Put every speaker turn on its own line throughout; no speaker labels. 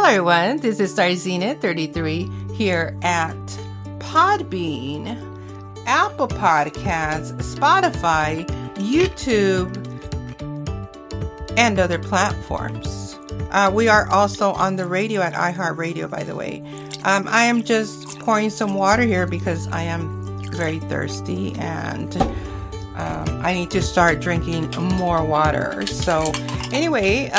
Hello everyone, this is Starzenith33 here at Podbean, Apple Podcasts, Spotify, YouTube, and other platforms. We are also on the radio at iHeartRadio, by the way. I am just pouring some water here because I am very thirsty and I need to start drinking more water. So anyway,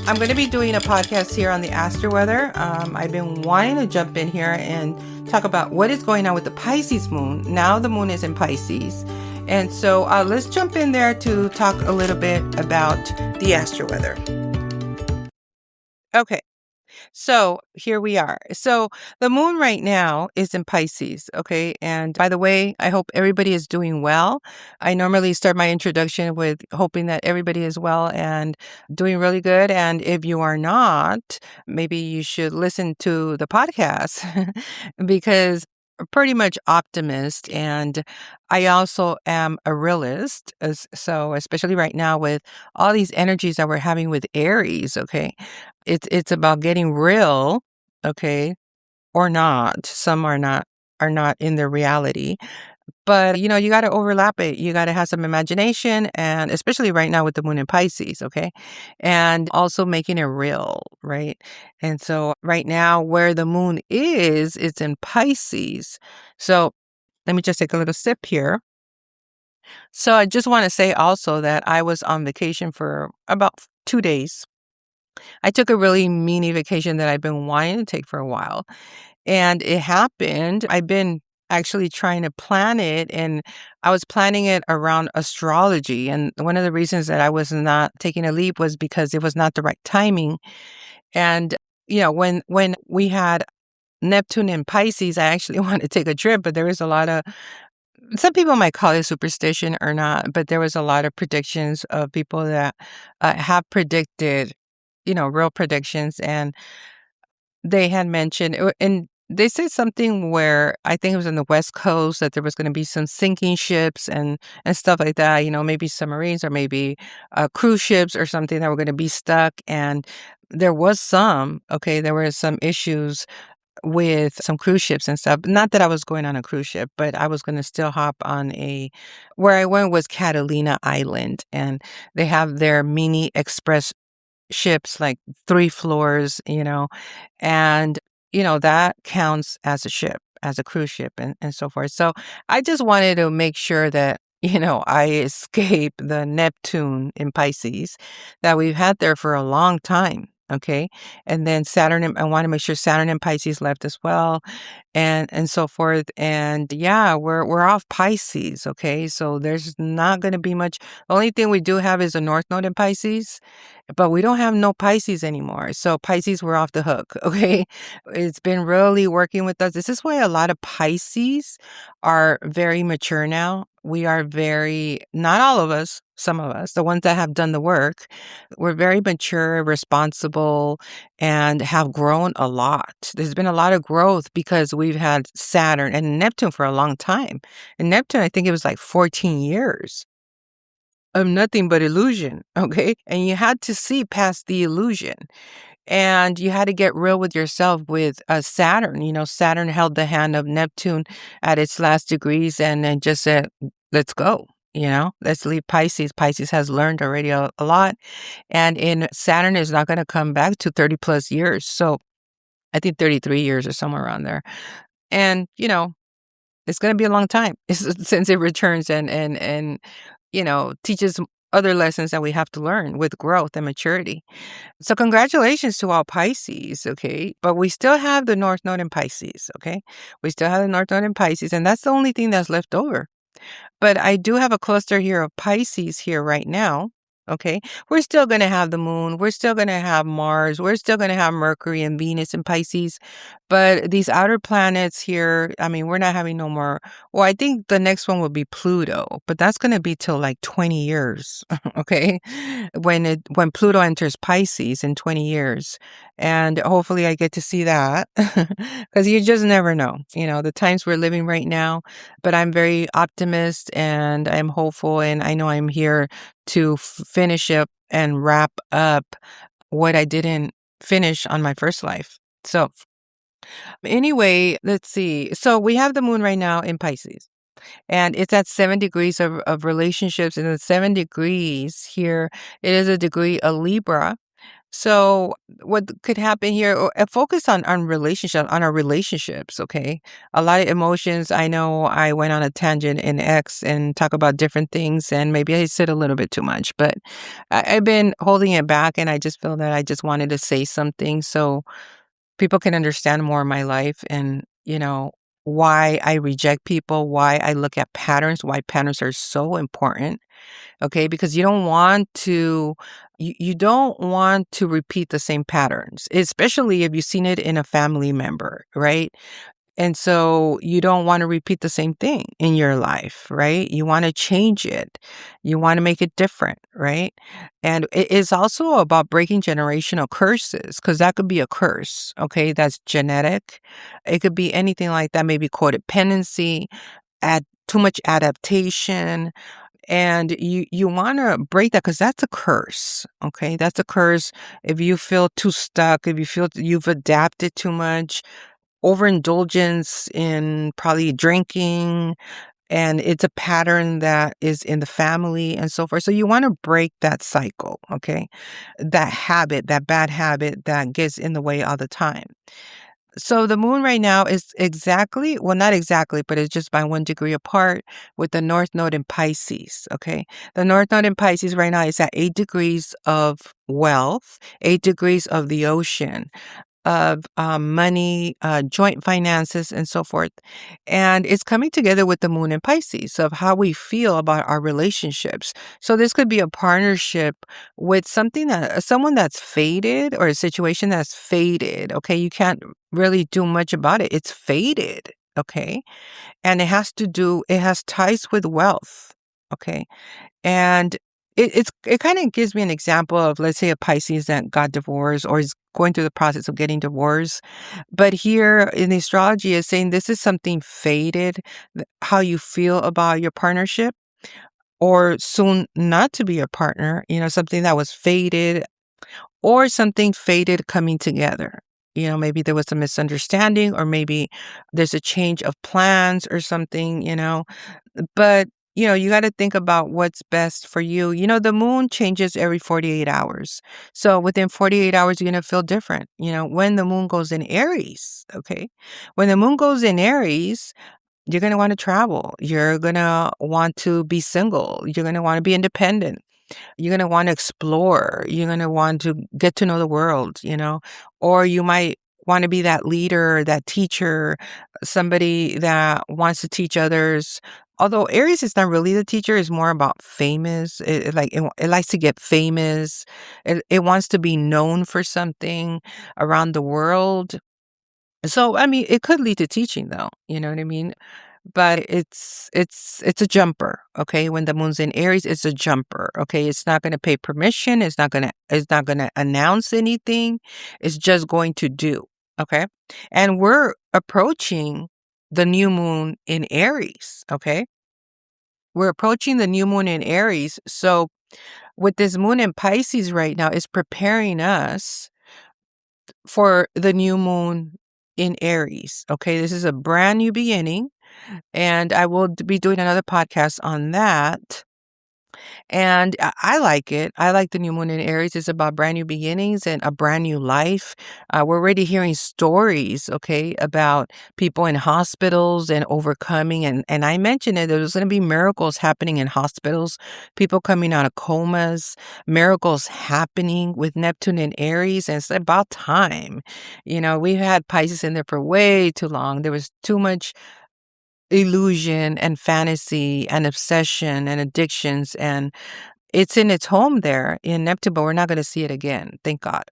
I'm going to be doing a podcast here on the astro weather. I've been wanting to jump in here and talk about what is going on with the Pisces moon. Now the moon is in Pisces. And so let's jump in there to talk a little bit about the astro weather. Okay. So here we are. So the moon right now is in Pisces. Okay. And by the way, I hope everybody is doing well. I normally start my introduction with hoping that everybody is well and doing really good. And if you are not, maybe you should listen to the podcast because I'm pretty much optimist. And I also am a realist. So especially right now with all these energies that we're having with Aries. Okay. It's about getting real, okay, or not. Some are not in their reality. But you got to overlap it. You got to have some imagination, and especially right now with the moon in Pisces, okay? And also making it real, right? And so right now where the moon is, it's in Pisces. So let me just take a little sip here. So I just want to say also that I was on vacation for about 2 days. I took a really mini vacation that I've been wanting to take for a while. And it happened. I've been actually trying to plan it, and I was planning it around astrology. And one of the reasons that I was not taking a leap was because it was not the right timing. And, when we had Neptune in Pisces, I actually wanted to take a trip, but there was a lot of, some people might call it superstition or not, but there was a lot of predictions of people that have predicted real predictions. And they had mentioned, and they said something where I think it was on the West Coast that there was going to be some sinking ships and stuff like that, maybe submarines or maybe cruise ships or something that were going to be stuck. And there was there were some issues with some cruise ships and stuff. Not that I was going on a cruise ship, but I was going to still hop on where I went was Catalina Island, and they have their mini express ships, like 3 floors, and, that counts as a ship, as a cruise ship and so forth. So I just wanted to make sure that, I escape the Neptune in Pisces that we've had there for a long time. Okay. And then I want to make sure Saturn and Pisces left as well and so forth. And yeah, we're off Pisces. Okay. So there's not going to be much. The only thing we do have is a North Node in Pisces, but we don't have no Pisces anymore. So Pisces, we're off the hook. Okay. It's been really working with us. This is why a lot of Pisces are very mature now. We are not all of us, some of us, the ones that have done the work, we're very mature, responsible, and have grown a lot. There's been a lot of growth because we've had Saturn and Neptune for a long time. And Neptune, I think it was like 14 years of nothing but illusion, okay? And you had to see past the illusion. And you had to get real with yourself with Saturn. Saturn held the hand of Neptune at its last degrees and then just said, let's go. Let's leave Pisces. Pisces has learned already a lot. And Saturn is not going to come back to 30 plus years. So I think 33 years or somewhere around there. And, it's going to be a long time since it returns and teaches other lessons that we have to learn with growth and maturity. So congratulations to all Pisces, okay? But we still have the North Node in Pisces, okay? We still have the North Node in Pisces, and that's the only thing that's left over. But I do have a cluster here of Pisces here right now. Okay. We're still going to have the moon. We're still going to have Mars. We're still going to have Mercury and Venus and Pisces. But these outer planets here, I mean, we're not having no more. Well, I think the next one will be Pluto, but that's going to be till like 20 years. Okay. When Pluto enters Pisces in 20 years. And hopefully I get to see that because you just never know, the times we're living right now. But I'm very optimist and I'm hopeful. And I know I'm here to finish up and wrap up what I didn't finish on my first life. So anyway, let's see. So we have the moon right now in Pisces. And it's at 7 degrees of relationships. And the 7 degrees here, it is a degree of Libra. So what could happen here, focus on relationship, on our relationships, okay? A lot of emotions. I know I went on a tangent in X and talk about different things, and maybe I said a little bit too much, but I've been holding it back, and I just feel that I just wanted to say something so people can understand more of my life and, why I reject people, why I look at patterns, why patterns are so important. Okay, because you don't want to repeat the same patterns, especially if you've seen it in a family member, right? And so you don't want to repeat the same thing in your life, right? You want to change it. You want to make it different, right? And it is also about breaking generational curses, because that could be a curse, okay? That's genetic. It could be anything like that, maybe codependency, add too much adaptation, and you want to break that because that's a curse, okay? That's a curse. If you feel too stuck, if you feel you've adapted too much, overindulgence in probably drinking, and it's a pattern that is in the family and so forth. So you want to break that cycle, okay? That habit, that bad habit that gets in the way all the time. So the moon right now is exactly, well, not exactly, but it's just by 1 degree apart with the North Node in Pisces. Okay. The North Node in Pisces right now is at 8 degrees of wealth, 8 degrees of the ocean, of money, joint finances, and so forth. And it's coming together with the moon in Pisces of how we feel about our relationships. So this could be a partnership with someone that's faded, or a situation that's faded. Okay. You can't really do much about it. It's faded. Okay. And it has ties with wealth. Okay. And it kind of gives me an example of, let's say, a Pisces that got divorced or is going through the process of getting divorced. But here in the astrology is saying this is something faded, how you feel about your partnership, or soon not to be a partner, something that was faded, or something faded coming together. Maybe there was a misunderstanding, or maybe there's a change of plans or something. But, you got to think about what's best for you. The moon changes every 48 hours. So within 48 hours, you're going to feel different. When the moon goes in Aries, okay? When the moon goes in Aries, you're going to want to travel. You're going to want to be single. You're going to want to be independent. You're going to want to explore. You're going to want to get to know the world. Or you might want to be that leader, that teacher, somebody that wants to teach others. Although Aries is not really the teacher, it's more about famous. It likes to get famous. It wants to be known for something around the world. So, I mean, it could lead to teaching though, you know what I mean? But it's a jumper, okay? When the moon's in Aries, it's a jumper, okay? It's not gonna pay permission, it's not gonna announce anything. It's just going to do, okay? And we're approaching the new moon in Aries, okay? We're approaching the new moon in Aries. So with this moon in Pisces right now, it's preparing us for the new moon in Aries, okay? This is a brand new beginning. And I will be doing another podcast on that. And I like it. I like the new moon in Aries. It's about brand new beginnings and a brand new life. We're already hearing stories, okay, about people in hospitals and overcoming. And I mentioned it, there's going to be miracles happening in hospitals, people coming out of comas, miracles happening with Neptune in Aries. And it's about time. We've had Pisces in there for way too long. There was too much illusion and fantasy and obsession and addictions, and it's in its home there in Neptune, but we're not going to see it again, thank God.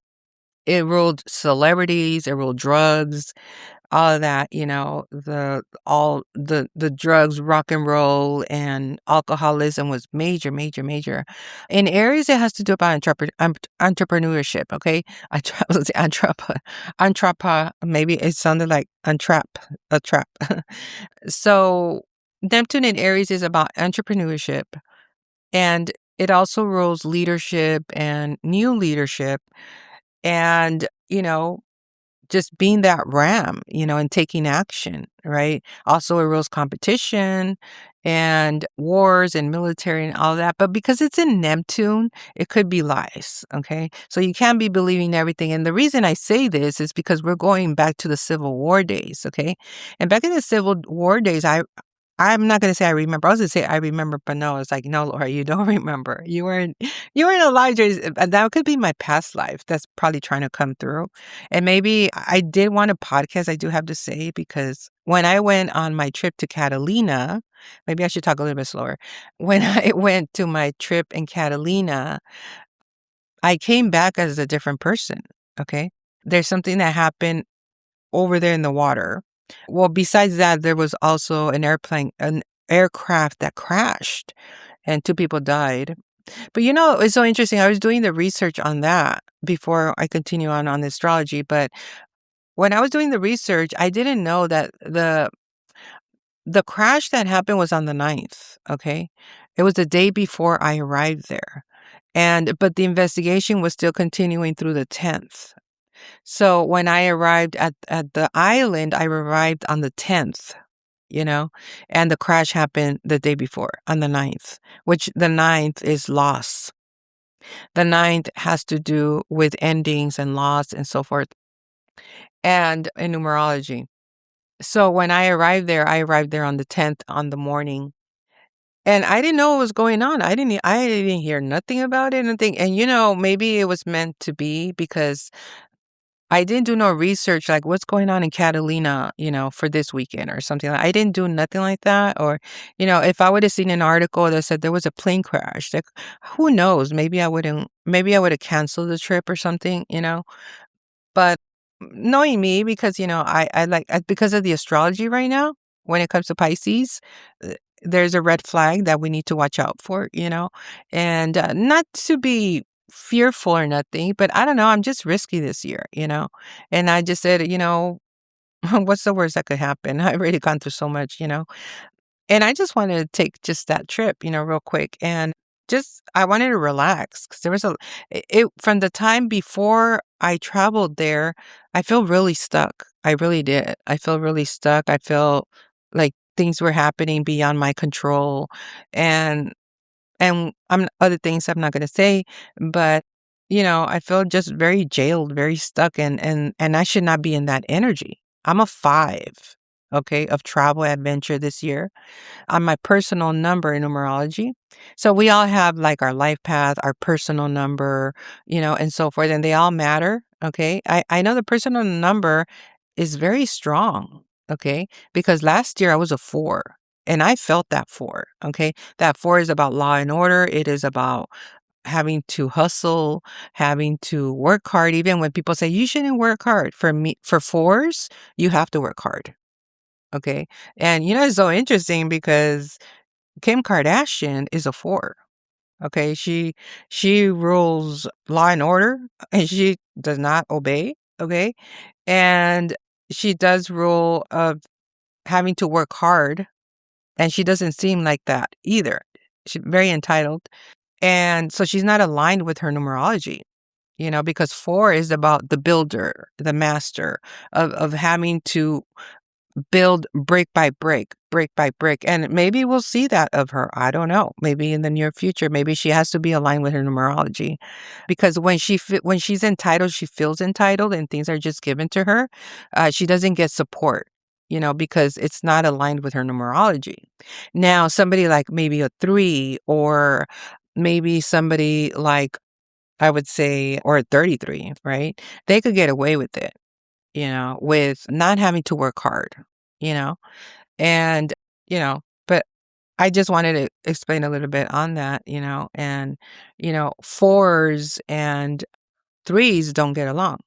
It ruled celebrities, it ruled drugs, all of that, the drugs, rock and roll, and alcoholism was major, major, major. In Aries, it has to do about entrepreneurship, okay? Maybe it sounded like a trap. So Neptune in Aries is about entrepreneurship, and it also rules leadership and new leadership. and, just being that ram, and taking action, right? Also, it rules competition and wars and military and all that. But because it's in Neptune, it could be lies. Okay. So you can't be believing everything. And the reason I say this is because we're going back to the Civil War days. Okay. And back in the Civil War days, I'm not gonna say I remember. I was gonna say I remember, but no, it's like, no, Laura, you don't remember. You weren't alive. That could be my past life. That's probably trying to come through. And maybe I did want a podcast, I do have to say, because when I went on my trip to Catalina, maybe I should talk a little bit slower. When I went to my trip in Catalina, I came back as a different person. Okay. There's something that happened over there in the water. Well, besides that, there was also an aircraft that crashed and two people died. But it's so interesting. I was doing the research on that before I continue on the astrology. But when I was doing the research, I didn't know that the crash that happened was on the 9th. Okay. It was the day before I arrived there. But the investigation was still continuing through the 10th. So when I arrived at the island, I arrived on the 10th, and the crash happened the day before on the 9th, which the 9th is loss. The 9th has to do with endings and loss and so forth, and in numerology. So when I arrived there on the 10th on the morning. And I didn't know what was going on. I didn't hear nothing about it, nothing. And maybe it was meant to be because I didn't do no research like what's going on in Catalina, for this weekend or something. I didn't do nothing like that. Or, if I would have seen an article that said there was a plane crash, like who knows? Maybe I would have canceled the trip or something, But knowing me, because I like because of the astrology right now, when it comes to Pisces, there's a red flag that we need to watch out for, and not to be fearful or nothing, but I don't know. I'm just risky this year, and I just said, what's the worst that could happen? I've already gone through so much, and I just wanted to take just that trip, real quick. And just, I wanted to relax because there was from the time before I traveled there, I feel really stuck. I really did. I feel really stuck. I feel like things were happening beyond my control. And, other things I'm not going to say, but, I feel just very jailed, very stuck. And I should not be in that energy. I'm a 5, okay, of travel adventure this year on my personal number in numerology. So we all have like our life path, our personal number, and so forth, and they all matter. Okay. I know the personal number is very strong. Okay. Because last year I was a 4 and I felt that 4. Okay. That 4 is about law and order. It is about having to hustle, having to work hard. Even when people say you shouldn't work hard, for me, for 4s, you have to work hard. Okay. And it's so interesting because Kim Kardashian is a 4. Okay. She rules law and order and she does not obey. Okay. And she does rule of having to work hard. And she doesn't seem like that either. She's very entitled. And so she's not aligned with her numerology. Because 4 is about the builder, the master of having to build brick by brick, brick by brick. And maybe we'll see that of her. I don't know. Maybe in the near future, maybe she has to be aligned with her numerology, because when she's entitled, she feels entitled and things are just given to her. She doesn't get support, because it's not aligned with her numerology. Now, somebody like maybe a 3, or maybe somebody like, I would say, or a 33, right? They could get away with it, with not having to work hard, you know, and, but I just wanted to explain a little bit on that, and, 4s and 3s don't get along.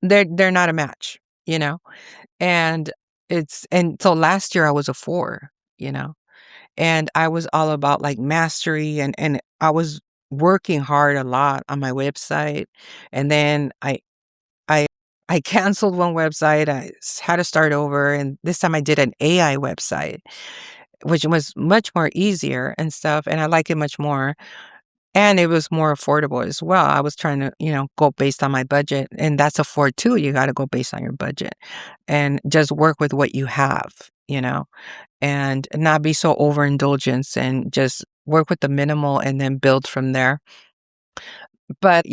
They're not a match, and and so last year I was a 4, you know, and I was all about like mastery, and I was working hard a lot on my website. And then I I canceled one website. Had to start over, and this time I did an AI website, which was much more easier and stuff, and I like it much more. And it was more affordable as well. I was trying to, go based on my budget, and that's afford too. You got to go based on your budget and just work with what you have, and not be so overindulgent and just work with the minimal and then build from there. But,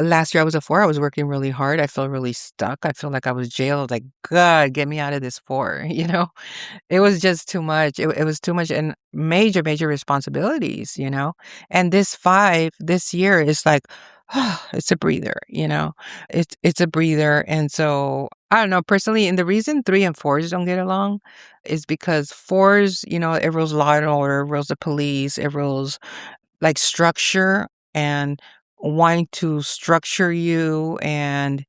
last year I was a 4, I was working really hard. I felt really stuck. I feel like I was jailed. Like, God, get me out of this 4, you know? It was just too much. It was too much and major, major responsibilities, And this 5 this year is like, it's a breather, It's a breather. And so I don't know, personally, and the reason 3 and 4s don't get along is because 4s, it rules law and order, it rules the police, it rules like structure and wanting to structure you and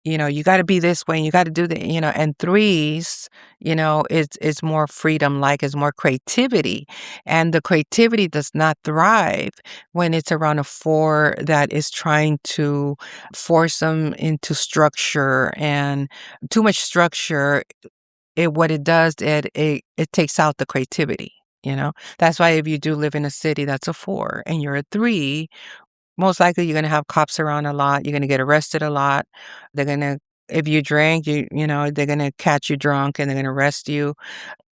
you got to be this way and you got to do the and 3s it's more freedom, like it's more creativity, and the creativity does not thrive when it's around a 4 that is trying to force them into structure, and too much structure, what it does, it takes out the creativity. That's why if you do live in a city that's a 4 and you're a 3, most likely you're gonna have cops around a lot, you're gonna get arrested a lot. They're gonna if you drink, they're gonna catch you drunk and they're gonna arrest you.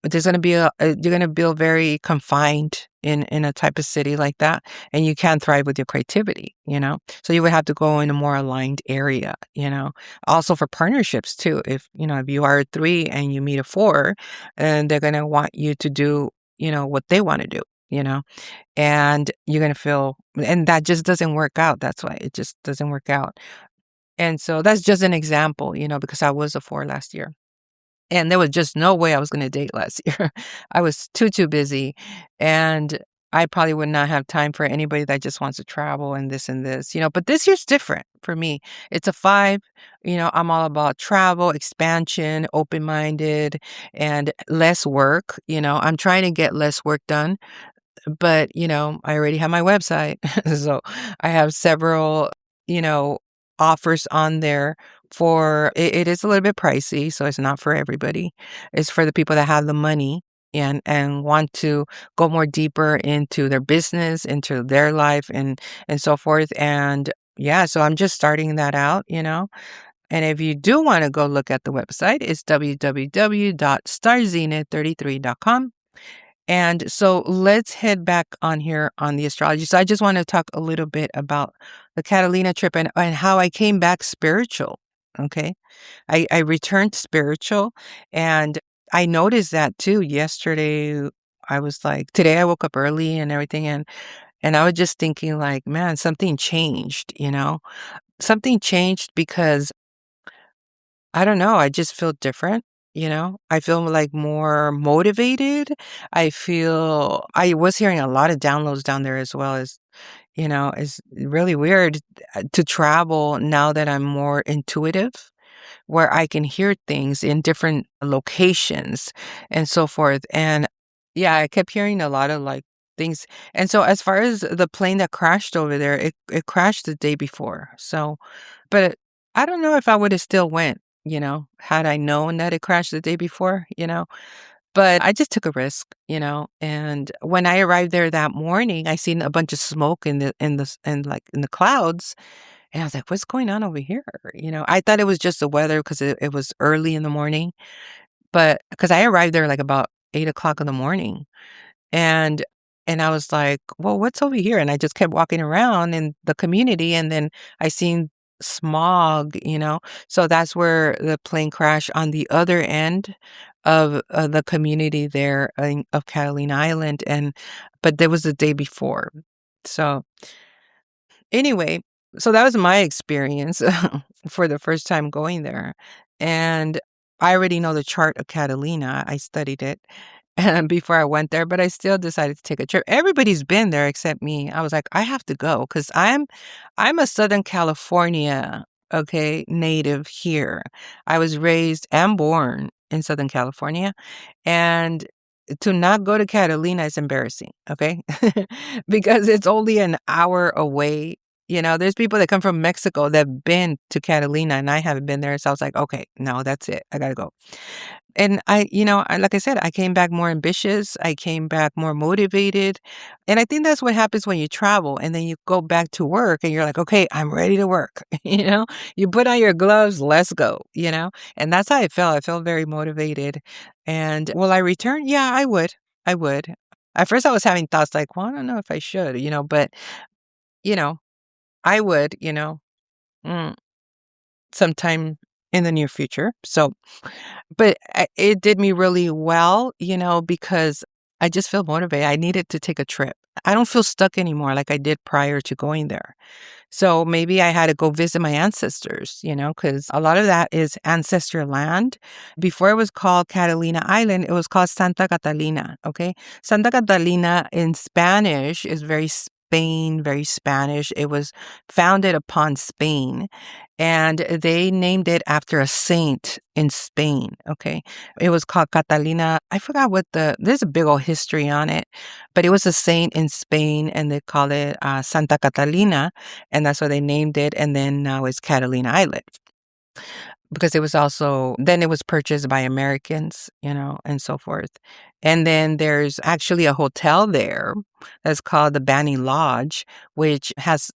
There's gonna be you're gonna feel very confined in a type of city like that, and you can't thrive with your creativity. So you would have to go in a more aligned area. Also for partnerships too. If you are a 3 and you meet a 4, and they're gonna want you to do, what they wanna do, you know? And you're gonna feel, and that just doesn't work out. That's why it just doesn't work out. And so that's just an example, because I was a 4 last year. And there was just no way I was gonna date last year. I was too busy, and I probably would not have time for anybody that just wants to travel and this. But this year's different for me. It's a 5, I'm all about travel, expansion, open-minded, and less work. I'm trying to get less work done, but, I already have my website. So I have several, you know, offers on there for it is a little bit pricey, so it's not for everybody. It's for the people that have the money and want to go more deeper into their business, into their life and so forth. And yeah, so I'm just starting that out. And if you do want to go look at the website, it's www.starzenith33.com. And so let's head back on here on the astrology. So I just want to talk a little bit about the Catalina trip and how I came back spiritual. Okay. I returned spiritual, and I noticed that too yesterday. I was like, today I woke up early and everything. And I was just thinking like, man, something changed. Something changed because I don't know, I just feel different. I feel, like, more motivated. I was hearing a lot of downloads down there as well as, it's really weird, to travel now that I'm more intuitive, where I can hear things in different locations and so forth, and, yeah, I kept hearing a lot of, like, things, and so as far as the plane that crashed over there, it crashed the day before, so but I don't know if I would've still went, had I known that it crashed the day before. But I just took a risk, and when I arrived there that morning, I seen a bunch of smoke in the clouds, and I was like, "What's going on over here?" I thought it was just the weather because it was early in the morning, but because I arrived there, like, about 8 o'clock in the morning. And and I was like, "Well, what's over here?" And I just kept walking around in the community, and then I seen smog. So that's where the plane crashed on the other end of, the community there of Catalina Island, and but there was the day before. So anyway, so that was my experience for the first time going there, and I already know the chart of Catalina. I studied it and before I went there, but I still decided to take a trip. Everybody's been there except me. I was like, I have to go because I'm a Southern California, okay, native here. I was raised and born in Southern California, and to not go to Catalina is embarrassing, okay? Because it's only an hour away, There's people that come from Mexico that have been to Catalina and I haven't been there. So I was like, okay, no, that's it. I gotta go. And like I said, I came back more ambitious. I came back more motivated. And I think that's what happens when you travel and then you go back to work and you're like, okay, I'm ready to work. You put on your gloves, let's go. And that's how I felt. I felt very motivated. And will I return? Yeah, I would. I would. At first I was having thoughts like, well, I don't know if I should, but, you know, I would, mm, sometime in the near future. So, but it did me really well, because I just feel motivated. I needed to take a trip. I don't feel stuck anymore like I did prior to going there. So maybe I had to go visit my ancestors, because a lot of that is ancestor land. Before it was called Catalina Island, it was called Santa Catalina. Okay. Santa Catalina in Spanish is very Spanish. It was founded upon Spain and they named it after a saint in Spain. Okay. It was called Catalina. I forgot there's a big old history on it, but it was a saint in Spain and they call it Santa Catalina. And that's why they named it. And then now it's Catalina Island because then it was purchased by Americans, and so forth. And then there's actually a hotel there that's called the Banning Lodge, which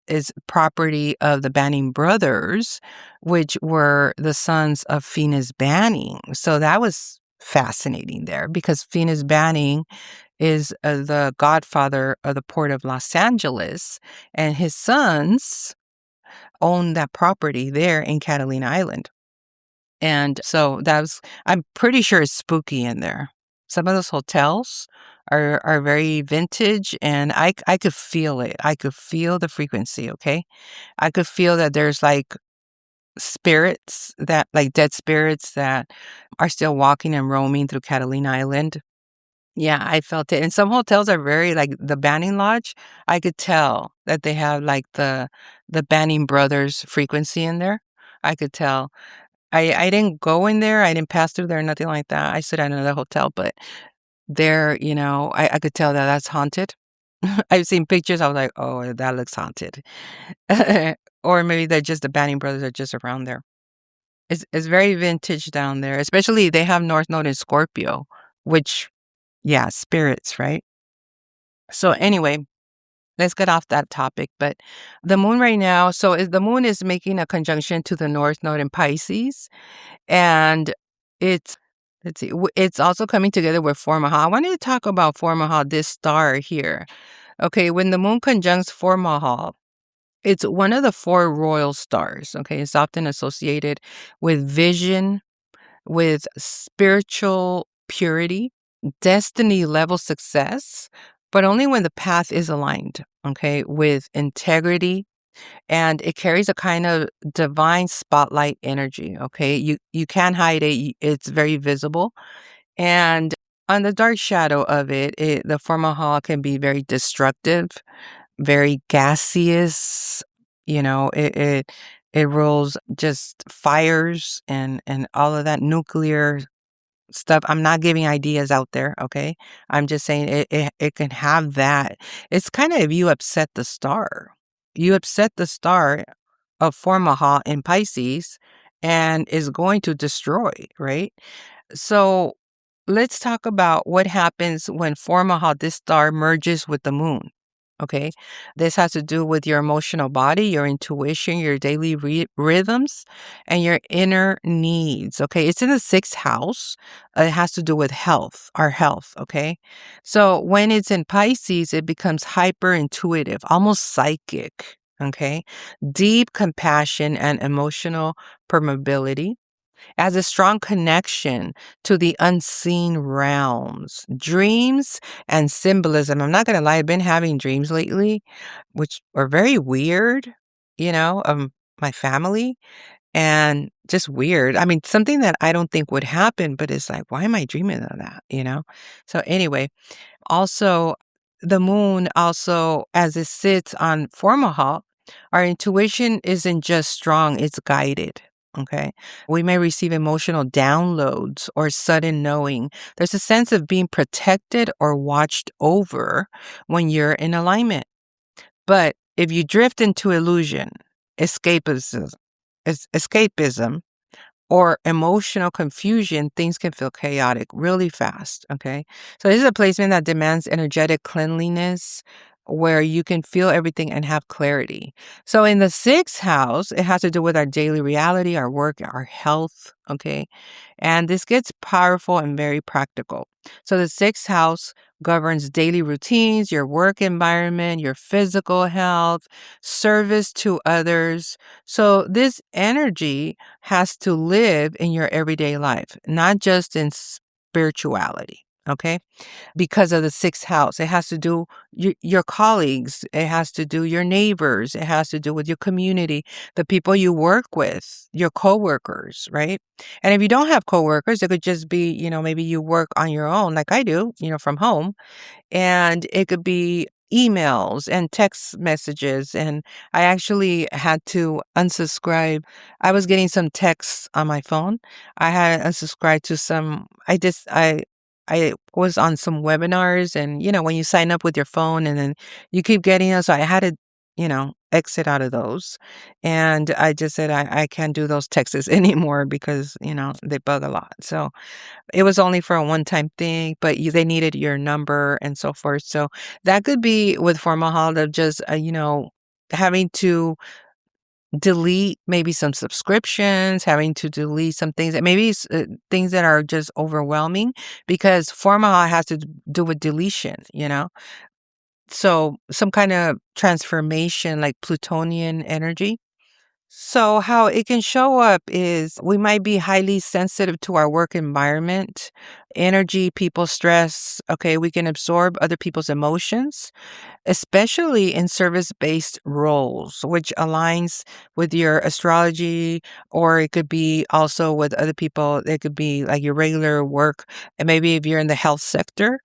is property of the Banning brothers, which were the sons of Phineas Banning. So that was fascinating there because Phineas Banning is the godfather of the port of Los Angeles, and his sons own that property there in Catalina Island. And so I'm pretty sure it's spooky in there. Some of those hotels are very vintage and I could feel it. I could feel the frequency, okay? I could feel that there's like dead spirits that are still walking and roaming through Catalina Island. Yeah, I felt it. And some hotels are very like the Banning Lodge. I could tell that they have like the Banning brothers frequency in there. I could tell. I didn't go in there. I didn't pass through there, nothing like that. I stayed at another hotel, but there, I could tell that that's haunted. I've seen pictures. I was like, oh, that looks haunted. Or maybe they're just the Banning brothers are just around there. It's very vintage down there, especially they have North Node in Scorpio, which, yeah, spirits, right? So anyway, let's get off that topic. But the moon right now, the moon is making a conjunction to the North Node in Pisces. And let's see, it's also coming together with Formalhaut. I wanted to talk about Formalhaut, this star here. Okay, when the moon conjuncts Formalhaut, it's one of the four royal stars. Okay, it's often associated with vision, with spiritual purity, destiny level success, but only when the path is aligned, okay, with integrity, and it carries a kind of divine spotlight energy, okay? You can't hide it. It's very visible. And on the dark shadow of the Formalhaut can be very destructive, very gaseous, it rolls just fires and all of that nuclear stuff. I'm not giving ideas out there, okay? I'm just saying it can have that. It's kind of if you upset the star. You upset the star of Formalhaut in Pisces and is going to destroy, right? So let's talk about what happens when Formalhaut, this star, merges with the moon. Okay, this has to do with your emotional body, your intuition, your daily rhythms, and your inner needs. Okay, it's in the sixth house. It has to do with health, our health. Okay, so when it's in Pisces, it becomes hyper intuitive, almost psychic. Okay, deep compassion and emotional permeability as a strong connection to the unseen realms, dreams and symbolism. I'm not going to lie, I've been having dreams lately, which are very weird, of my family and just weird. I mean, something that I don't think would happen, but it's like, why am I dreaming of that? So anyway, also the moon also, as it sits on Formalhaut, our intuition isn't just strong, it's guided. Okay. We may receive emotional downloads or sudden knowing. There's a sense of being protected or watched over when you're in alignment. But if you drift into illusion, escapism, escapism, or emotional confusion, things can feel chaotic really fast. Okay. So this is a placement that demands energetic cleanliness where you can feel everything and have clarity. So in the sixth house, it has to do with our daily reality, our work, our health. Okay. And this gets powerful and very practical. So the sixth house governs daily routines, your work environment, your physical health, service to others. So this energy has to live in your everyday life, not just in spirituality. Okay. Because of the sixth house, it has to do your colleagues. It has to do your neighbors. It has to do with your community, the people you work with, your coworkers, right? And if you don't have coworkers, it could just be, maybe you work on your own like I do, from home. And it could be emails and text messages. And I actually had to unsubscribe. I was getting some texts on my phone. I had unsubscribed to some, I was on some webinars, and when you sign up with your phone and then you keep getting them. So I had to, exit out of those. And I just said, I can't do those texts anymore because, they bug a lot. So it was only for a one-time thing, but they needed your number and so forth. So that could be with Formalhaut of just, having to delete maybe some subscriptions, having to delete some things that maybe things that are just overwhelming, because Formalhaut has to do with deletion. So some kind of transformation like Plutonian energy. So how it can show up is we might be highly sensitive to our work environment, energy, people stress. Okay, we can absorb other people's emotions, especially in service-based roles, which aligns with your astrology, or it could be also with other people. It could be like your regular work, and maybe if you're in the health sector,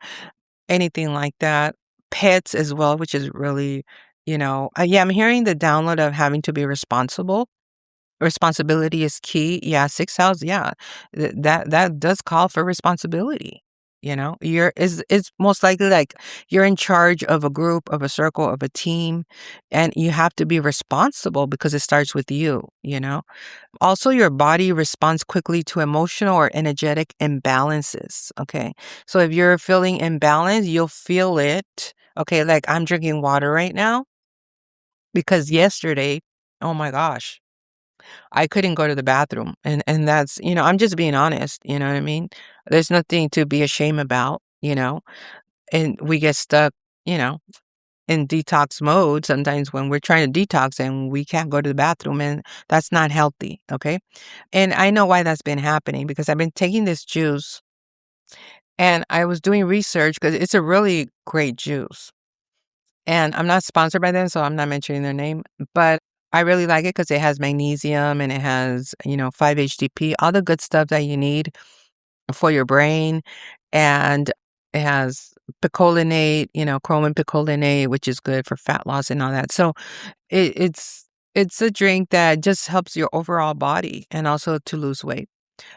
anything like that. Pets as well, which is really, yeah, I'm hearing the download of having to be responsible. Responsibility is key. Yeah, sixth house. Yeah, that does call for responsibility. You're is it's most likely like you're in charge of a group, of a circle, of a team, and you have to be responsible because it starts with you. Also, your body responds quickly to emotional or energetic imbalances. Okay. So if you're feeling imbalanced, you'll feel it. Okay. Like I'm drinking water right now because yesterday, oh my gosh, I couldn't go to the bathroom. And that's, I'm just being honest. You know what I mean? There's nothing to be ashamed about. And we get stuck, you know, in detox mode sometimes when we're trying to detox and we can't go to the bathroom, and that's not healthy. Okay. And I know why that's been happening because I've been taking this juice and I was doing research because it's a really great juice. And I'm not sponsored by them, so I'm not mentioning their name, but I really like it because it has magnesium and it has, 5-HTP, all the good stuff that you need for your brain. And it has picolinate, chromium picolinate, which is good for fat loss and all that. So it's a drink that just helps your overall body and also to lose weight.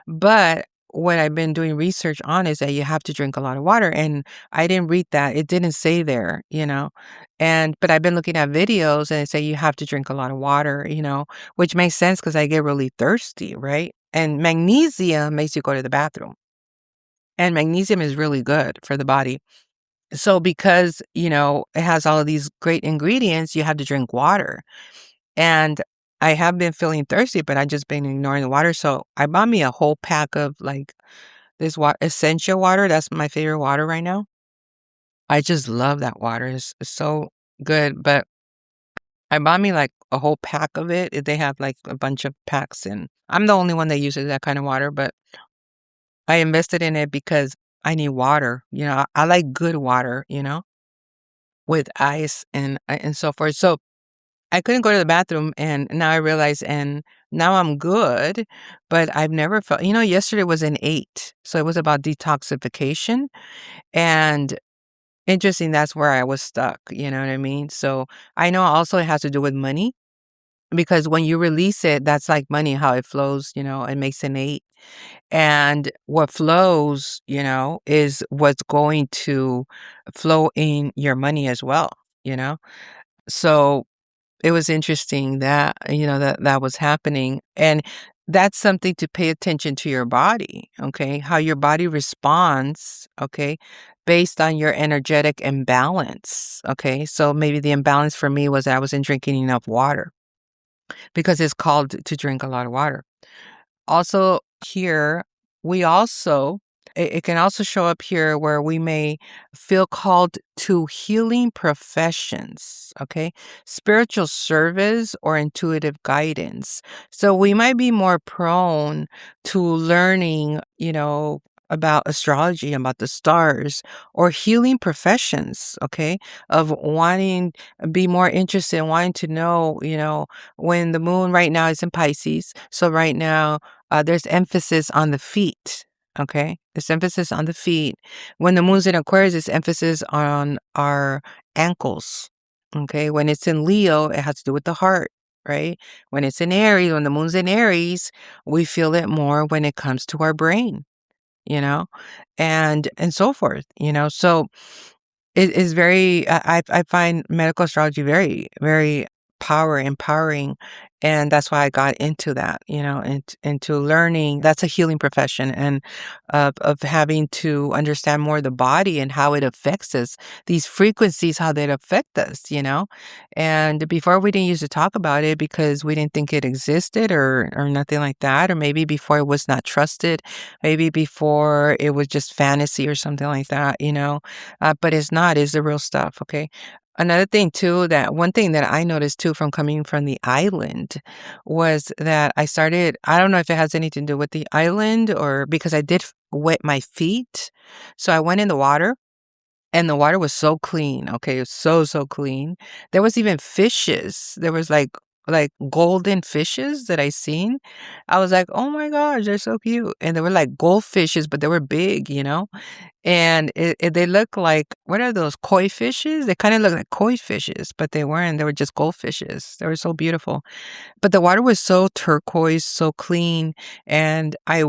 But what I've been doing research on is that you have to drink a lot of water, and I didn't read that. It didn't say there. But I've been looking at videos and they say you have to drink a lot of water, which makes sense because I get really thirsty, right? And magnesium makes you go to the bathroom. And magnesium is really good for the body. So because, it has all of these great ingredients, you have to drink water. And I have been feeling thirsty, but I just been ignoring the water. So I bought me a whole pack of like this essential water. That's my favorite water right now. I just love that water. It's so good. But I bought me like a whole pack of it. They have like a bunch of packs, and I'm the only one that uses that kind of water, but I invested in it because I need water. I like good water, with ice and so forth. So I couldn't go to the bathroom, and now I realize, and now I'm good, but I've never felt, yesterday was an 8. So it was about detoxification, and interesting, that's where I was stuck. You know what I mean? So I know also it has to do with money because when you release it, that's like money, how it flows, it makes an 8. And what flows, is what's going to flow in your money as well, you know? So it was interesting that, that was happening. And that's something to pay attention to your body, okay? How your body responds, okay, based on your energetic imbalance, okay? So maybe the imbalance for me was I wasn't drinking enough water because it's called to drink a lot of water. Also here, we also it can also show up here where we may feel called to healing professions, okay? Spiritual service or intuitive guidance. So we might be more prone to learning, about astrology, about the stars, or healing professions, okay? Of wanting, be more interested, wanting to know, when the moon right now is in Pisces. So right now, there's emphasis on the feet. Okay. There's emphasis on the feet. When the moon's in Aquarius, it's emphasis on our ankles. Okay. When it's in Leo, it has to do with the heart, right? When it's in Aries, when the moon's in Aries, we feel it more when it comes to our brain, you know, and so forth, So it is very, I find medical astrology very, very empowering. And that's why I got into that, into learning. That's a healing profession, and of having to understand more the body and how it affects us, these frequencies, how they affect us, And before we didn't used to talk about it because we didn't think it existed or nothing like that. Or maybe before it was not trusted. Maybe before it was just fantasy or something like that, but it's not, it's the real stuff, okay? Another thing too, that one thing that I noticed too from coming from the island was that I don't know if it has anything to do with the island or because I did wet my feet. So I went in the water and the water was so clean, okay? It was so clean. There was even fishes. There was like golden fishes that I seen. I was like, "Oh my gosh, they're so cute." And they were like goldfishes, but they were big, And they look like, what are those, koi fishes? They kind of look like koi fishes, but they weren't. They were just goldfishes. They were so beautiful. But the water was so turquoise, so clean, and I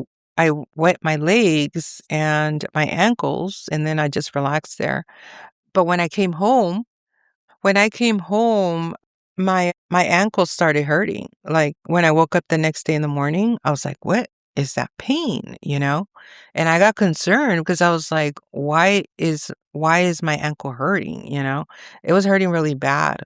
wet my legs and my ankles, and then I just relaxed there. But when I came home, my ankles started hurting. Like, when I woke up the next day in the morning, I was like, "What is that pain?" And I got concerned because I was like, "Why is my ankle hurting?" It was hurting really bad.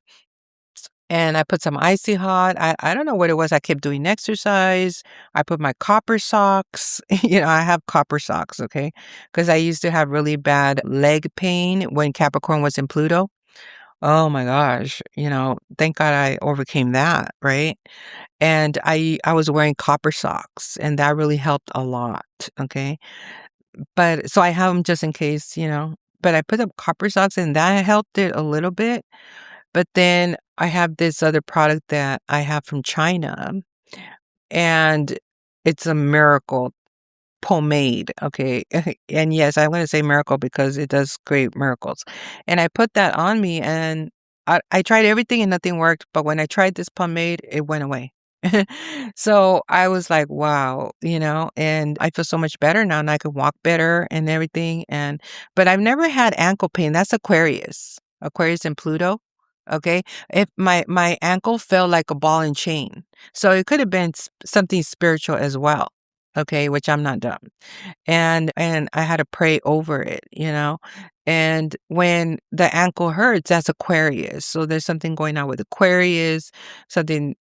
And I put some icy hot. I don't know what it was. I kept doing exercise. I put my copper socks. I have copper socks, okay? Because I used to have really bad leg pain when Capricorn was in Pluto. Oh my gosh, thank God I overcame that, right? And I was wearing copper socks, and that really helped a lot, okay? But so I have them just in case, but I put up copper socks and that helped it a little bit. But then I have this other product that I have from China, and it's a miracle pomade, okay? And yes, I'm gonna say miracle because it does great miracles. And I put that on me, and I tried everything and nothing worked, but when I tried this pomade, it went away. So I was like, "Wow," and I feel so much better now, and I can walk better and everything, but I've never had ankle pain. That's Aquarius and Pluto, okay? If my ankle felt like a ball and chain, so it could have been something spiritual as well, okay, which I'm not dumb. And I had to pray over it, And when the ankle hurts, that's Aquarius. So there's something going on with Aquarius, something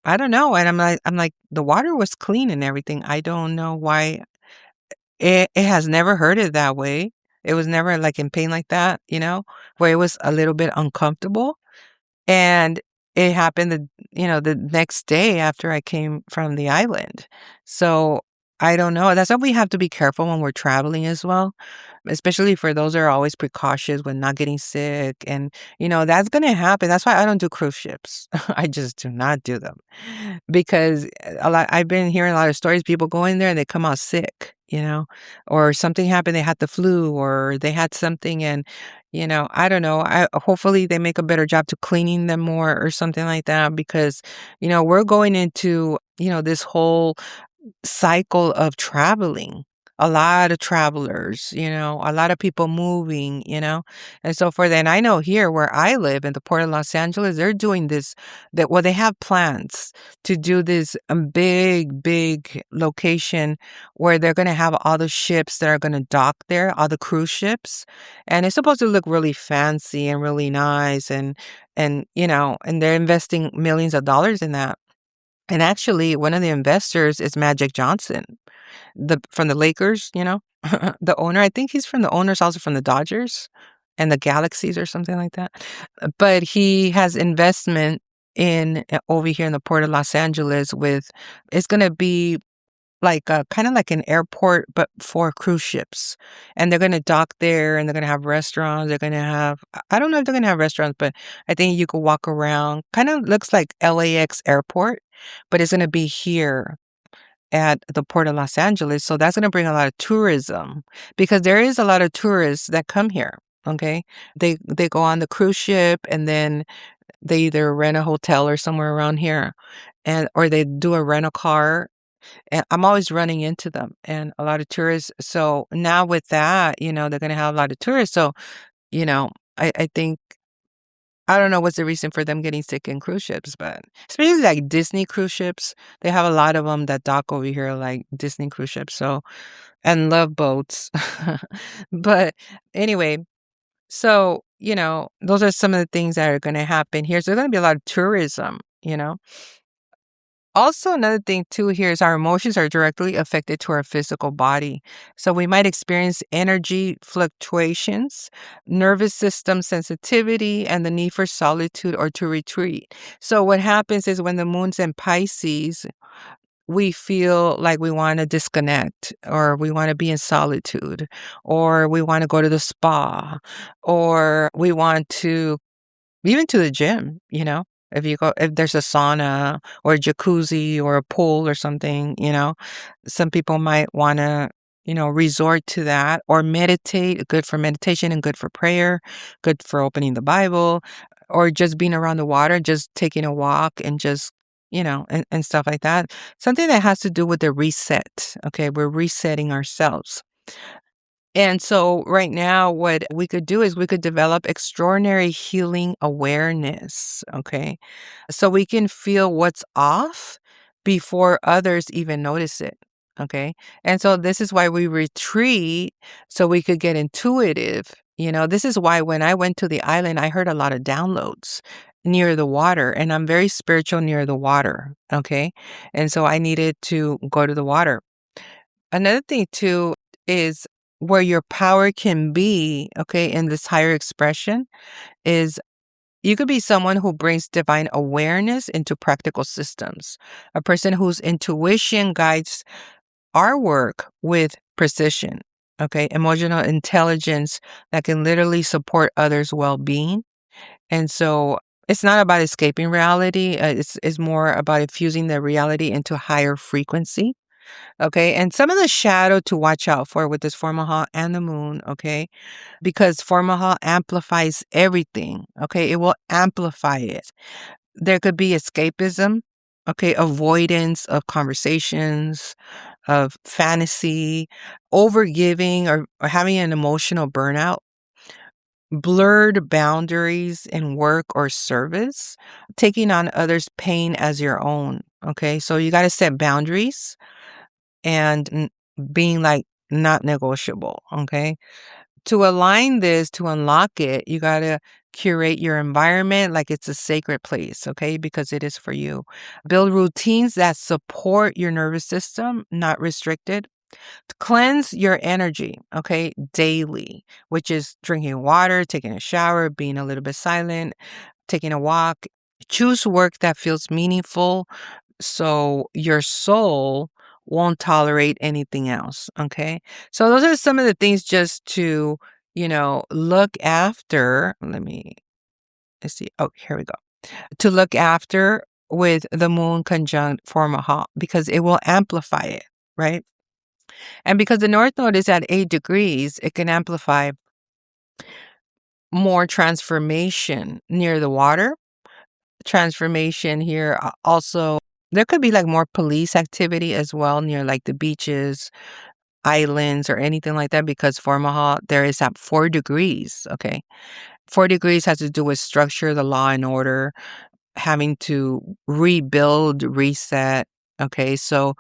I don't know. And I'm like, the water was clean and everything. I don't know why it has never hurted that way. It was never like in pain like that, where it was a little bit uncomfortable. And it happened the next day after I came from the island. So, I don't know. That's why we have to be careful when we're traveling as well, especially for those that are always precautious with not getting sick, and, that's gonna happen. That's why I don't do cruise ships. I just do not do them because I've been hearing a lot of stories, people go in there and they come out sick, or something happened, they had the flu or they had something and, I don't know. Hopefully they make a better job to cleaning them more or something like that because, we're going into, this whole cycle of traveling a lot of travelers, a lot of people moving, and so forth. And I know here where I live in the port of Los Angeles, they're doing this, well, they have plans to do this big, big location where they're going to have all the ships that are going to dock there, all the cruise ships. And it's supposed to look really fancy and really nice. And they're investing millions of dollars in that. And actually, one of the investors is Magic Johnson, from the Lakers, the owner. I think he's from the owners, also from the Dodgers and the Galaxies or something like that. But he has investment in over here in the port of Los Angeles it's going to be like kind of like an airport, but for cruise ships. And they're going to dock there, and they're going to have restaurants. They're going to have, I don't know if they're going to have restaurants, but I think you could walk around. Kind of looks like LAX airport, but it's going to be here at the port of Los Angeles. So that's going to bring a lot of tourism, because there is a lot of tourists that come here. Okay. They go on the cruise ship, and then they either rent a hotel or somewhere around here, or they do a rental car. And I'm always running into them and a lot of tourists. So now with that, they're going to have a lot of tourists. So, I think, I don't know what's the reason for them getting sick in cruise ships, but especially like Disney cruise ships, they have a lot of them that dock over here, like Disney cruise ships. So, and love boats. But anyway, so, those are some of the things that are going to happen here. So there's going to be a lot of tourism. Also, another thing too here is our emotions are directly affected to our physical body. So we might experience energy fluctuations, nervous system sensitivity, and the need for solitude or to retreat. So what happens is when the moon's in Pisces, we feel like we want to disconnect, or we want to be in solitude, or we want to go to the spa, or we want to even to the gym. If there's a sauna or a jacuzzi or a pool or something, some people might want to, resort to that, or meditate, good for meditation and good for prayer, good for opening the Bible, or just being around the water, just taking a walk and just, and stuff like that. Something that has to do with the reset. Okay. We're resetting ourselves. And so right now, what we could do is we could develop extraordinary healing awareness. Okay. So we can feel what's off before others even notice it. Okay. And so this is why we retreat, so we could get intuitive. This is why when I went to the island, I heard a lot of downloads near the water, and I'm very spiritual near the water. Okay. And so I needed to go to the water. Another thing too is where your power can be, okay, in this higher expression, is you could be someone who brings divine awareness into practical systems, a person whose intuition guides our work with precision, okay, emotional intelligence that can literally support others' well-being. And so it's not about escaping reality. It's more about infusing the reality into higher frequency. Okay. And some of the shadow to watch out for with this Formalhaut and the moon. Okay. Because Formalhaut amplifies everything. Okay. It will amplify it. There could be escapism. Okay. Avoidance of conversations, of fantasy, overgiving, or having an emotional burnout, blurred boundaries in work or service, taking on others' pain as your own. Okay. So you got to set boundaries and being like not negotiable. Okay. To align this, to unlock it, you got to curate your environment like it's a sacred place. Okay. Because it is for you. Build routines that support your nervous system, not restricted. Cleanse your energy. Okay. Daily, which is drinking water, taking a shower, being a little bit silent, taking a walk. Choose work that feels meaningful, so your soul won't tolerate anything else. Okay. So those are some of the things just to, look after. Let's see. Oh, here we go. To look after with the moon conjunct Formalhaut, because it will amplify it, right? And because the North Node is at 8 degrees, it can amplify more transformation near the water. Transformation here also, there could be like more police activity as well near like the beaches, islands or anything like that because Formalhaut there is at 4 degrees, okay? 4 degrees has to do with structure, the law and order, having to rebuild, reset. Okay, so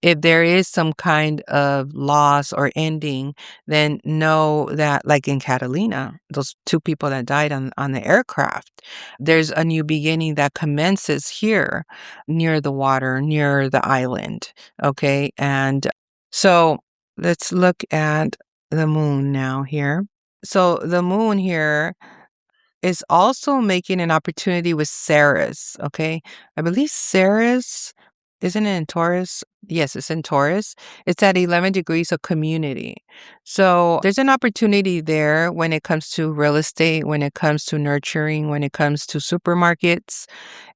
if there is some kind of loss or ending, then know that, like in Catalina, those 2 people that died on the aircraft, there's a new beginning that commences here near the water, near the island. Okay, and so let's look at the moon now here. So the moon here is also making an opportunity with Ceres, okay? I believe Ceres, isn't it in Taurus? Yes, it's in Taurus. It's at 11 degrees of community. So there's an opportunity there when it comes to real estate, when it comes to nurturing, when it comes to supermarkets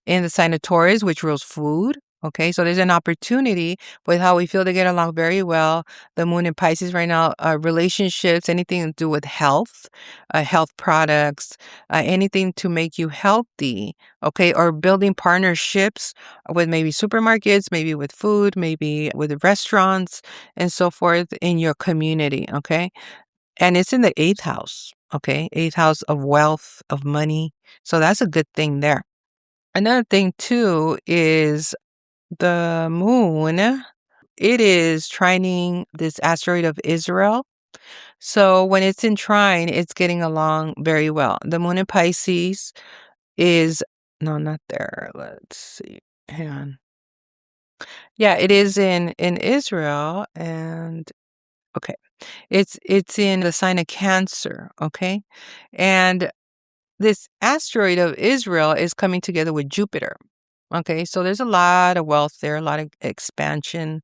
in the sign of Taurus, which rules food. Okay, so there's an opportunity with how we feel to get along very well. The moon in Pisces right now, relationships, anything to do with health, health products, anything to make you healthy. Okay, or building partnerships with maybe supermarkets, maybe with food, maybe with restaurants, and so forth in your community. Okay, and it's in the 8th house. Okay, 8th house of wealth, of money. So that's a good thing there. Another thing too is the moon. It is trining this asteroid of Israel. So when it's in trine, it's getting along very well. The moon in Pisces is no, not there. Let's see. Hang on. Yeah, it is in Israel, and okay. It's in the sign of Cancer, okay? And this asteroid of Israel is coming together with Jupiter. Okay, so there's a lot of wealth there, a lot of expansion,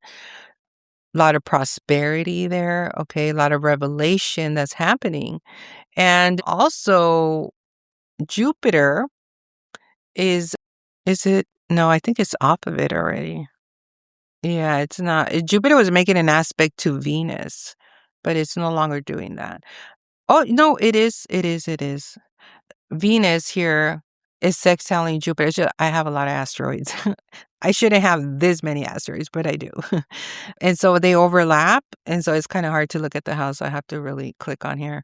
a lot of prosperity there, okay, a lot of revelation that's happening. And also Jupiter is it no, I think it's off of it already. Yeah, it's not. Jupiter was making an aspect to Venus, but it's no longer doing that. Oh, no, it is. Venus here is sextiling Jupiter. I have a lot of asteroids. I shouldn't have this many asteroids, but I do. And so they overlap, and so it's kind of hard to look at the house. I have to really click on here.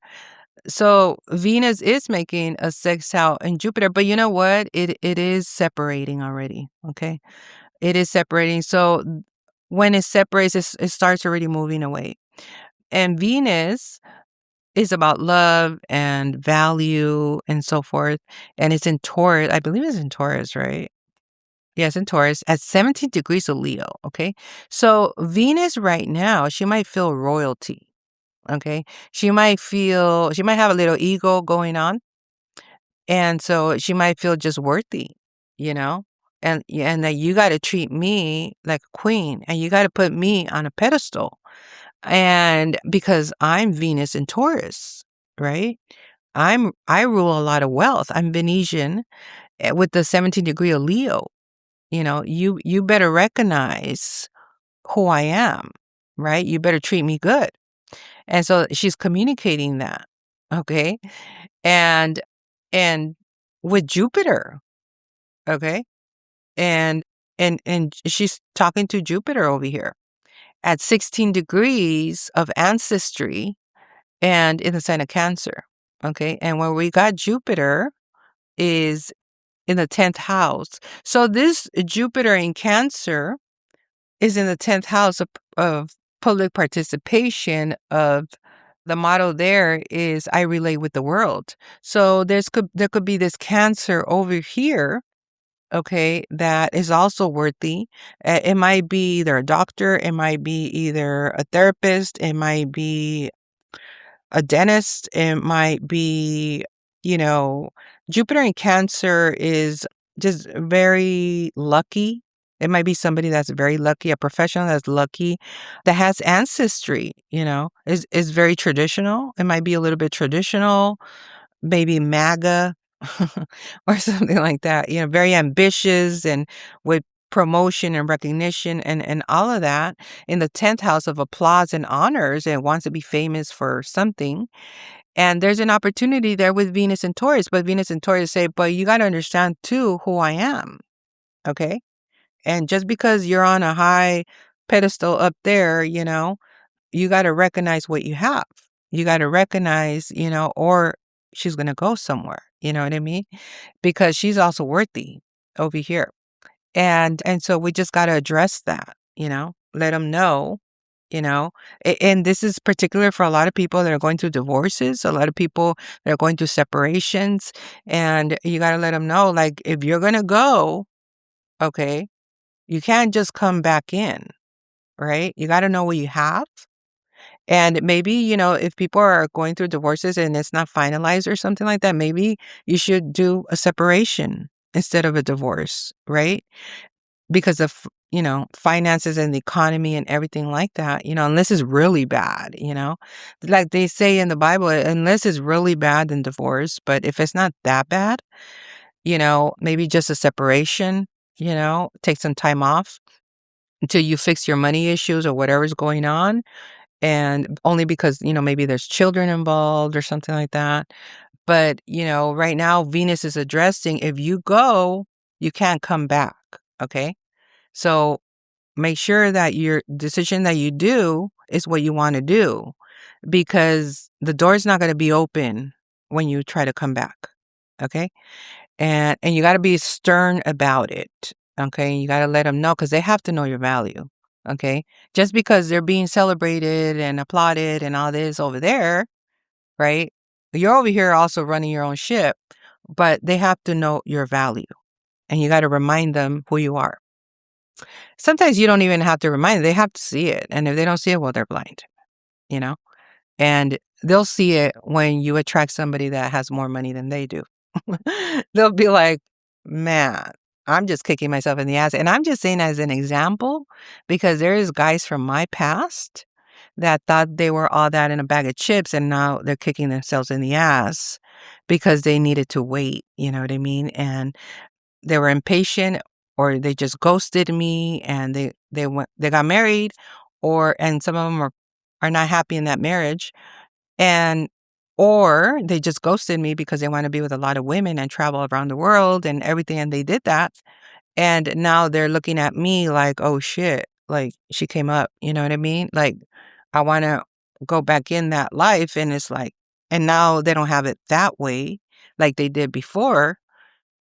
So Venus is making a sextile in Jupiter, but you know what? It is separating already. Okay, it is separating. So when it separates, it starts already moving away. And Venus is about love and value and so forth. And it's in Taurus. I believe it's in Taurus, right? Yes, in Taurus at 17 degrees of Leo. Okay. So Venus right now, she might feel royalty. Okay. She might have a little ego going on. And so she might feel just worthy, you know? And that you got to treat me like a queen and you got to put me on a pedestal. And because I'm Venus in Taurus, right? I rule a lot of wealth. I'm Venetian with the 17 degree of Leo. You know, you better recognize who I am, right? You better treat me good. And so she's communicating that. Okay. And and with Jupiter, okay? And and she's talking to Jupiter over here at 16 degrees of ancestry and in the sign of Cancer. Okay? And where we got Jupiter is in the 10th house. So this Jupiter in Cancer is in the 10th house of public participation of the motto there is I relate with the world. So there could be this Cancer over here, okay, that is also worthy. It might be either a doctor, it might be either a therapist, it might be a dentist, it might be, you know, Jupiter in Cancer is just very lucky. It might be somebody that's very lucky, a professional that's lucky, that has ancestry, you know, is very traditional. It might be a little bit traditional, maybe MAGA or something like that, you know, very ambitious and with promotion and recognition and all of that in the 10th house of applause and honors and wants to be famous for something. And there's an opportunity there with Venus and Taurus, but Venus and Taurus say, but you got to understand too who I am. Okay. And just because you're on a high pedestal up there, you know, you got to recognize what you have. You got to recognize, or she's going to go somewhere. You know what I mean? Because she's also worthy over here. And so we just got to address that, let them know, you know. And this is particular for a lot of people that are going through divorces, a lot of people that are going through separations. And you got to let them know, like, if you're going to go, okay, you can't just come back in, right? You got to know what you have. And maybe, if people are going through divorces and it's not finalized or something like that, maybe you should do a separation instead of a divorce, right? Because of, finances and the economy and everything like that, unless it's really bad, like they say in the Bible, unless it's really bad, then divorce. But if it's not that bad, maybe just a separation, take some time off until you fix your money issues or whatever's going on. And only because, maybe there's children involved or something like that. But, right now, Venus is addressing if you go, you can't come back. Okay. So make sure that your decision that you do is what you want to do, because the door's not going to be open when you try to come back. Okay. And you got to be stern about it. Okay. You got to let them know, because they have to know your value. Okay. Just because they're being celebrated and applauded and all this over there, right? You're over here also running your own ship, but they have to know your value, and you got to remind them who you are. Sometimes you don't even have to remind them. They have to see it. And if they don't see it, well, they're blind, you know? And they'll see it when you attract somebody that has more money than they do. They'll be like, man, I'm just kicking myself in the ass. And I'm just saying as an example, because there is guys from my past that thought they were all that in a bag of chips, and now they're kicking themselves in the ass because they needed to wait. You know what I mean? And they were impatient, or they just ghosted me, and they got married, and some of them are not happy in that marriage, and or they just ghosted me because they want to be with a lot of women and travel around the world and everything, and they did that. And now they're looking at me like, oh shit, like she came up, you know what I mean? Like, I want to go back in that life. And it's like, and now they don't have it that way like they did before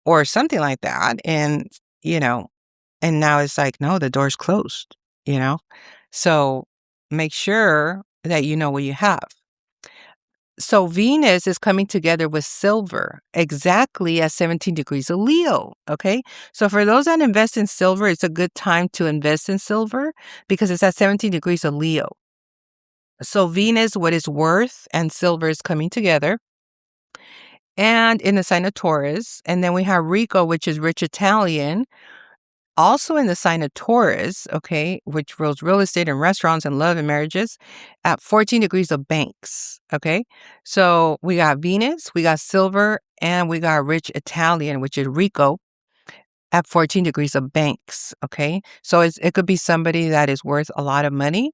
or something like that. And, you know, and now it's like, no, the door's closed, you know? So make sure that you know what you have. So Venus is coming together with silver exactly at 17 degrees of Leo, okay? So for those that invest in silver, it's a good time to invest in silver because it's at 17 degrees of Leo. So Venus, what is worth, and silver is coming together, and in the sign of Taurus. And then we have Rico, which is rich Italian, also in the sign of Taurus, okay, which rules real estate and restaurants and love and marriages, at 14 degrees of Banks, okay? So we got Venus, we got silver, and we got rich Italian, which is Rico, at 14 degrees of Banks, okay? So it could be somebody that is worth a lot of money,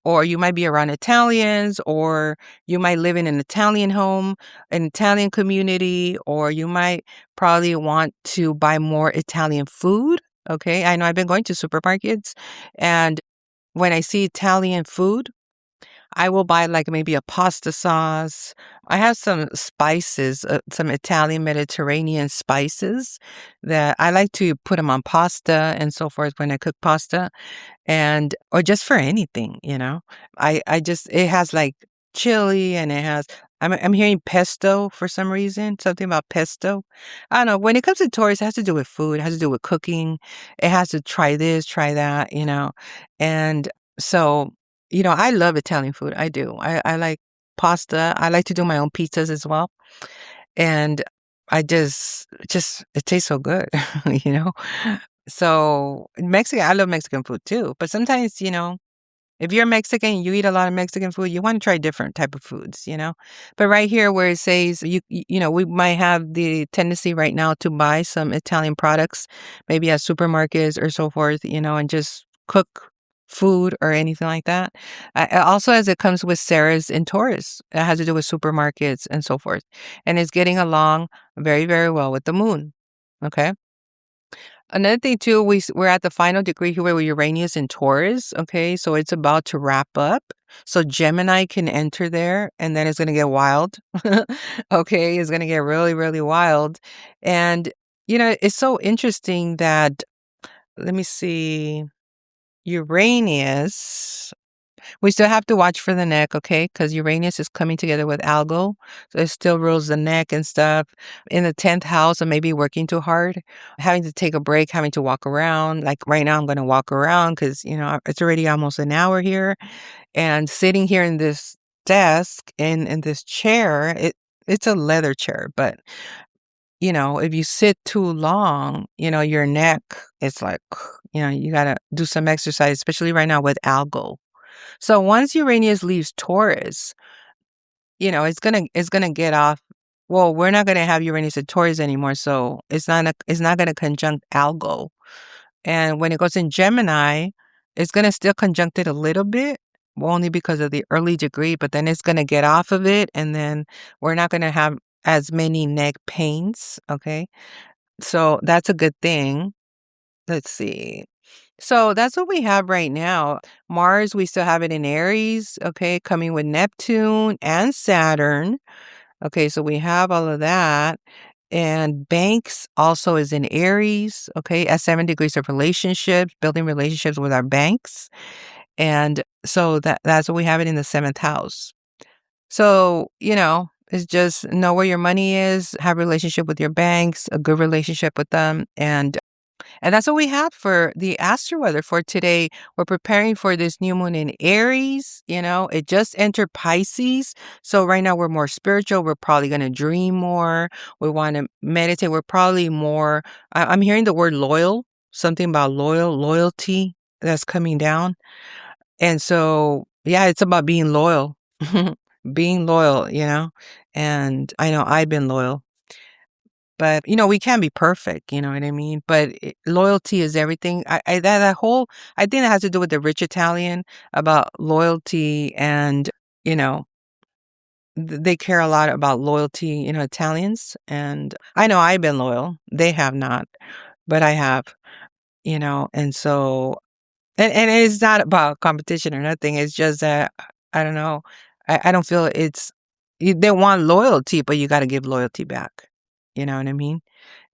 or you might be around Italians, or you might live in an Italian home, an Italian community, or you might probably want to buy more Italian food. Okay. I know I've been going to supermarkets, and when I see Italian food, I will buy like maybe a pasta sauce. I have some spices, some Italian Mediterranean spices that I like to put them on pasta and so forth when I cook pasta, and or just for anything, you know. I just, it has like chili, and it has, I'm hearing pesto for some reason, something about pesto. I don't know. When it comes to Taurus, it has to do with food, it has to do with cooking. It has to try this, try that, you know. And so, I love Italian food. I do. I like pasta. I like to do my own pizzas as well. And I just it tastes so good, you know? So Mexican, I love Mexican food too. But sometimes, if you're Mexican, you eat a lot of Mexican food, you want to try different type of foods, you know? But right here where it says we might have the tendency right now to buy some Italian products, maybe at supermarkets or so forth, and just cook food or anything like that. Also, as it comes with Sarah's in Taurus, it has to do with supermarkets and so forth. And it's getting along very, very well with the moon. Okay. Another thing too, we're at the final degree here where Uranus in Taurus, okay? So it's about to wrap up. So Gemini can enter there, and then it's going to get wild. Okay, it's going to get really, really wild. And, it's so interesting that, let me see, Uranus. We still have to watch for the neck, okay? Because Uranus is coming together with Algo. So it still rules the neck and stuff. In the 10th house, I may be working too hard, having to take a break, having to walk around. Like right now, I'm going to walk around because, it's already almost an hour here. And sitting here in this desk and in this chair, it's a leather chair. But, if you sit too long, your neck, it's like, you got to do some exercise, especially right now with Algo. So once Uranus leaves Taurus, it's gonna get off. Well, we're not gonna have Uranus in Taurus anymore, so it's not gonna conjunct Algo. And when it goes in Gemini, it's gonna still conjunct it a little bit, only because of the early degree, but then it's gonna get off of it, and then we're not gonna have as many neck pains. Okay, so that's a good thing. Let's see. So that's what we have right now. Mars, we still have it in Aries, okay, coming with Neptune and Saturn. Okay, so we have all of that. And Banks also is in Aries, okay, at 7 degrees of relationships, building relationships with our banks. And so that's what we have it in the 7th house. So, it's just know where your money is, have a relationship with your banks, a good relationship with them, and that's what we have for the astro weather for today. We're preparing for this new moon in Aries. It just entered Pisces. So right now we're more spiritual. We're probably going to dream more. We want to meditate. We're probably more, I'm hearing the word loyal, something about loyalty that's coming down. And so, yeah, it's about being loyal, being loyal, and I know I've been loyal. But, we can't be perfect, you know what I mean? But loyalty is everything. I think that has to do with the rich Italian about loyalty and, you know, they care a lot about loyalty, Italians. And I know I've been loyal. They have not, but I have, and so, and it's not about competition or nothing. It's just that, I don't know. I don't feel they want loyalty, but you got to give loyalty back. You know what I mean?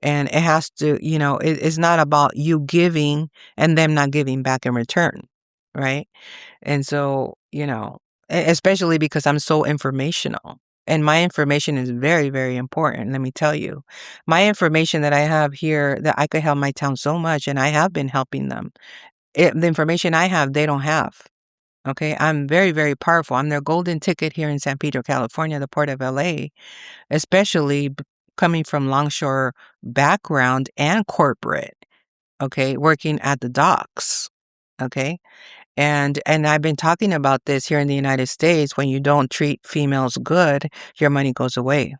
And it has to, it's not about you giving and them not giving back in return, right? And so, especially because I'm so informational and my information is very, very important. Let me tell you, my information that I have here that I could help my town so much, and I have been helping them. The information I have, they don't have. Okay. I'm very, very powerful. I'm their golden ticket here in San Pedro, California, the port of LA, especially coming from longshore background and corporate, okay, working at the docks, okay? And I've been talking about this here in the United States. When you don't treat females good, your money goes away,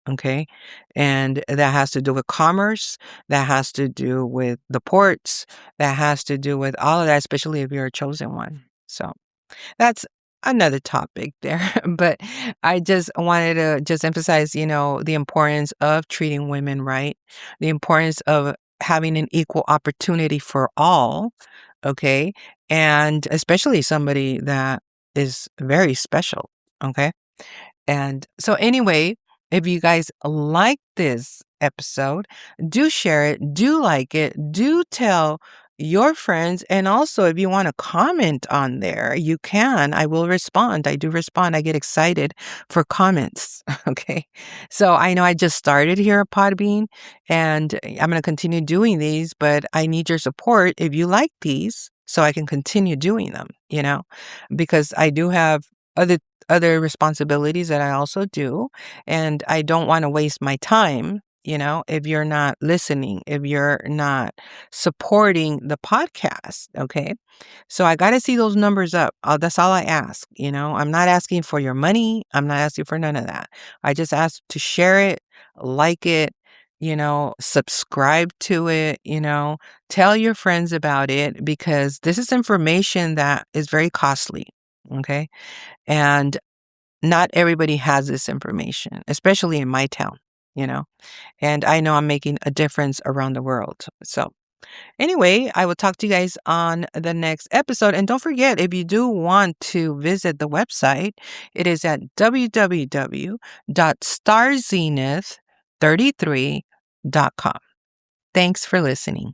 okay? And that has to do with commerce, that has to do with the ports, that has to do with all of that, especially if you're a chosen one. So that's another topic there, but I just wanted to just emphasize, the importance of treating women right, the importance of having an equal opportunity for all, okay? And especially somebody that is very special, okay? And so anyway, if you guys like this episode, do share it, do like it, do tell your friends. And also, if you want to comment on there, you can. I will respond. I do respond. I get excited for comments. Okay. So I know I just started here at Podbean and I'm going to continue doing these, but I need your support if you like these so I can continue doing them, because I do have other responsibilities that I also do. And I don't want to waste my time, if you're not listening, if you're not supporting the podcast. Okay. So I got to see those numbers up. That's all I ask. I'm not asking for your money. I'm not asking for none of that. I just ask to share it, like it, subscribe to it, tell your friends about it because this is information that is very costly. Okay. And not everybody has this information, especially in my town, and I know I'm making a difference around the world. So Anyway, I will talk to you guys on the next episode. And don't forget, if you do want to visit the website, it is at www.starzenith33.com. Thanks for listening.